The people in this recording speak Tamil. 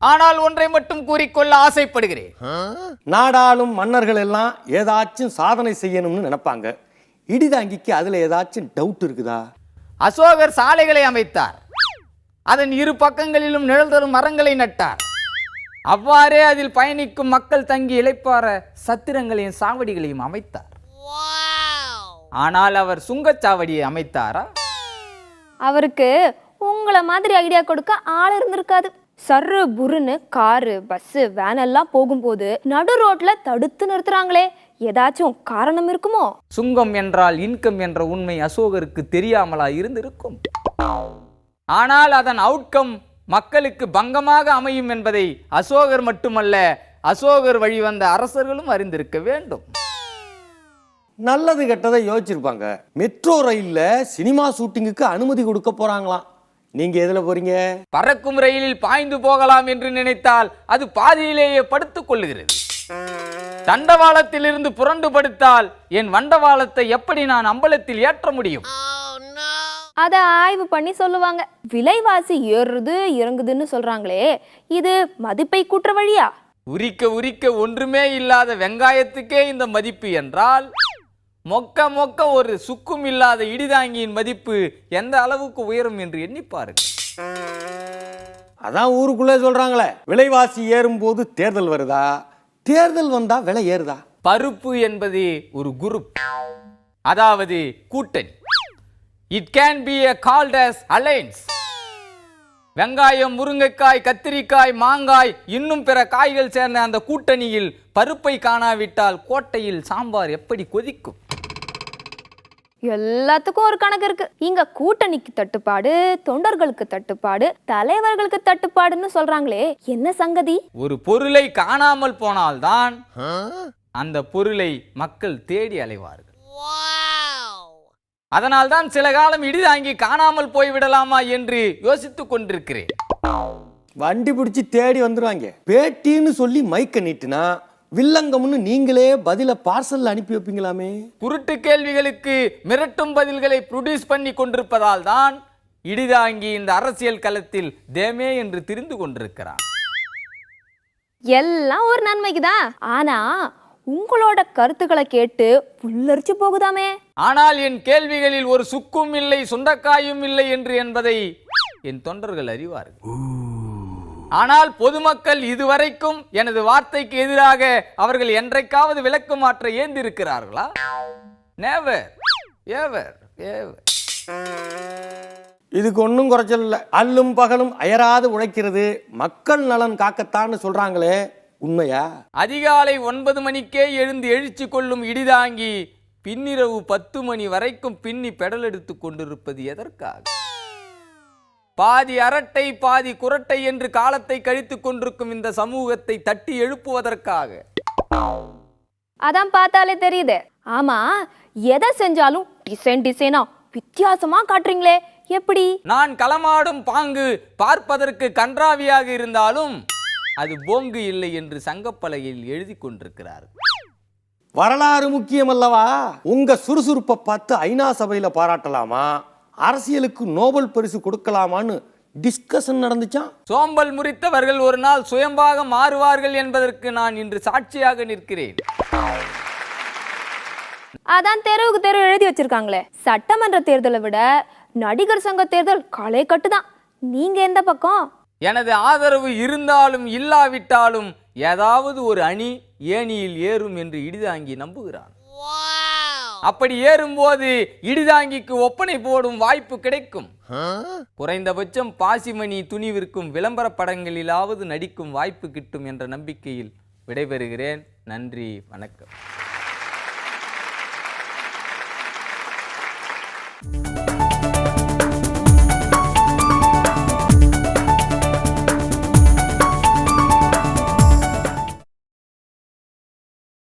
ஆனால் ஒன்றை மட்டும் கூறிக்கொள்ள ஆசைப்படுகிறேன். நாடாளும் மன்னர்கள் எல்லாம் ஏதாச்சும் சாதனை செய்யணும்னு நினைப்பாங்க. இடிதாங்கிக்கு அதுல ஏதாச்சும் டவுட் இருக்குதா? அசோகர் சாலைகளை அமைத்தார். அதன் இரு பக்கங்களிலும் நிழல் தரும் மரங்களை நட்டார். அவ்வாறே அதில் பயணிக்கும் மக்கள் தங்கி இளைப்பாற சத்திரங்களையும் சாவடிகளையும் அமைத்தார். ஆனால் அவர் சுங்கச்சாவடியை அமைத்தாரா? அவருக்கு உங்களை மாதிரி ஐடியா கொடுக்க ஆள் இருந்திருக்காது. சர்ரு புருன்னு காரு பஸ் வேன் எல்லாம் போகும்போது நடு ரோட்ல தடுத்து நிறுத்துறாங்களே, ஏதாச்சும் காரணம் இருக்குமோ? சுங்கம் என்றால் இன்கம் என்ற உண்மை அசோகருக்கு தெரியாமலா இருந்திருக்கும். ஆனால் அதன் அவுட்கம் மக்களுக்கு பங்கமாக அமையும் என்பதை அசோகர் மட்டுமல்ல, அசோகர் வழி வந்த அரசர்களும் அறிந்திருக்க வேண்டும். நல்லது கெட்டதை யோசிச்சிருப்பாங்க. மெட்ரோ ரயில்ல சினிமா ஷூட்டிங்குக்கு அனுமதி கொடுக்க போறாங்களாம். நீங்க எதுல போறீங்க? பறக்கும் ரயிலில் பாய்ந்து போகலாம் என்று நினைத்தால் அது பாதியிலேயே படுத்துக் கொள்ளுகிறது. தண்டவாளத்தில் இருந்து புரண்டு படுத்தால் என் வண்டவாளத்தை எப்படி நான் அம்பலத்தில் ஏற்ற முடியும்? அத ஆய்வு பண்ணி சொல்லுவாங்க. விலைவாசி ஏறுது இறங்குதுன்னு சொல்றாங்களே, இது மதிப்பை கூட்டுற வழியா? உரிக்க உரிக்க ஒன்றுமே இல்லாத வெங்காயத்துக்கே இந்த மதிப்பு என்றால், மொக்க மொக்க ஒரு சுக்கும் இல்லாத இடிதாங்கியின் மதிப்பு எந்த அளவுக்கு உயரும் என்று எண்ணிப்பாருங்க. அதான் ஊருக்குள்ளே சொல்றாங்களே, விலைவாசி ஏறும் போது தேர்தல் வருதா, தேர்தல் வந்தா விலை ஏறுதா? பருப்பு என்பது ஒரு குரூப், அதாவது கூட்டணி. It can be called as alliance. வெங்காயம், முருங்கைக்காய், கத்திரிக்காய், மாங்காய் இன்னும் பிற காய்கள் சேர்ந்த அந்த கூட்டணியில் பருப்பை காணாவிட்டால் கோட்டையில் சாம்பார் எப்படி கொதிக்கும்? எல்லாத்துக்கும் ஒரு கணக்கு இருக்கு. இங்க கூட்டணிக்கு தட்டுப்பாடு, தொண்டர்களுக்கு தட்டுப்பாடு, தலைவர்களுக்கு தட்டுப்பாடுன்னு சொல்றாங்களே, என்ன சங்கதி? ஒரு பொருளை காணாமல் போனால்தான் அந்த பொருளை மக்கள் தேடி அலைவார்கள். அதனால்தான் சில காலம் இடிதாங்கி காணாமல் போய்விடலாமா என்று யோசித்துக் கொண்டிருக்கிறேன். வண்டி பிடிச்சி தேடி வந்துருவாங்க. பேட்டின்னு சொல்லி மைக்க நீட்டுனா வில்லங்கம்னு நீங்களே பதில பார்சல் அனுப்பி வைப்பீங்களாமே. குருட்டு கேள்விகளுக்கு மிரட்டும் பதில்களை ப்ரொடியூஸ் பண்ணி கொண்டிருப்பதால் தான் இடிதாங்கி இந்த அரசியல் களத்தில் தேமே என்று திரிந்து கொண்டிருக்கிறான். எல்லாம் ஒரு நன்மைக்குதான். ஆனா உங்களோட கருத்துக்களை கேட்டு புல்லரிச்சு போகுதாமே. ஆனால் என் கேள்விகளில் ஒரு சுக்கும் இல்லை, சுண்டக்காயும் இல்லை என்று என்பதை என் தொண்டர்கள் அறிவார்கள். ஆனால் பொதுமக்கள் இதுவரைக்கும் எனது வார்த்தைக்கு எதிராக அவர்கள் என்றைக்காவது விளக்கு மாற்ற ஏந்திருக்கிறார்களா? நெவர் எவர் எவர். இதுக்கு ஒன்றும் குறைச்சல் இல்லை. அல்லும் பகலும் அயராது உழைக்கிறது மக்கள் நலன் காக்கத்தான்னு சொல்றாங்களே, உண்மையா? அதிகாலை 9 மணிக்கே எழுந்து எழுச்சி கொள்ளும் இடிதாங்கி பின்னிரவு 10 மணி வரைக்கும் பின்னி பெடல் எடுத்து கொண்டிருப்பது எதற்காக? பாதி அரட்டை பாதி குரட்டை என்று காலத்தை கழித்துக் கொண்டிருக்கும் இந்த சமூகத்தை தட்டி எழுப்புவதற்காக. அதான் பார்த்தாலே தெரியுது. ஆமா, எதை செஞ்சாலும் டிசைனா வித்தியாசமா காட்டுறீங்களே, எப்படி? நான் களமாடும் பாங்கு பார்ப்பதற்கு கன்றாவியாக இருந்தாலும் அது போங்கு இல்லை என்று சங்கப்பலகையில் எழுதி கொண்டிருக்கிறார். வரலாறு முக்கியம் அல்லவா? உங்க சுறுசுறுப்பை பார்த்து ஐநா சபையில பாராட்டலாமா, அரசியலுக்கு நோபல் பரிசு கொடுக்கலாமான்னு டிஸ்கஷன் நடந்துச்சான். சோம்பல் முறித்தவர்கள் ஒரு நாள் சுயம்பாக மாறுவார்கள் என்பதற்கு நான் இன்று சாட்சியாக நிற்கிறேன். அதான் தெருவுக்கு தெரு எழுதி வச்சிருக்காங்களே. சட்டமன்ற தேர்தலை விட நடிகர் சங்க தேர்தல் களை கட்டுதான். நீங்க எந்த பக்கம்? எனது ஆதரவு இருந்தாலும் இல்லாவிட்டாலும் ஏதாவது ஒரு அணி ஏணியில் ஏறும் என்று இடிதாங்கி நம்புகிறான். அப்படி ஏறும்போது இடிதாங்கிக்கு ஒப்பனை போடும் வாய்ப்பு கிடைக்கும். குறைந்தபட்சம் பாசிமணி துணி விற்கும் விளம்பர படங்களிலாவது நடிக்கும் வாய்ப்பு கிட்டும் என்ற நம்பிக்கையில் விடைபெறுகிறேன். நன்றி, வணக்கம்.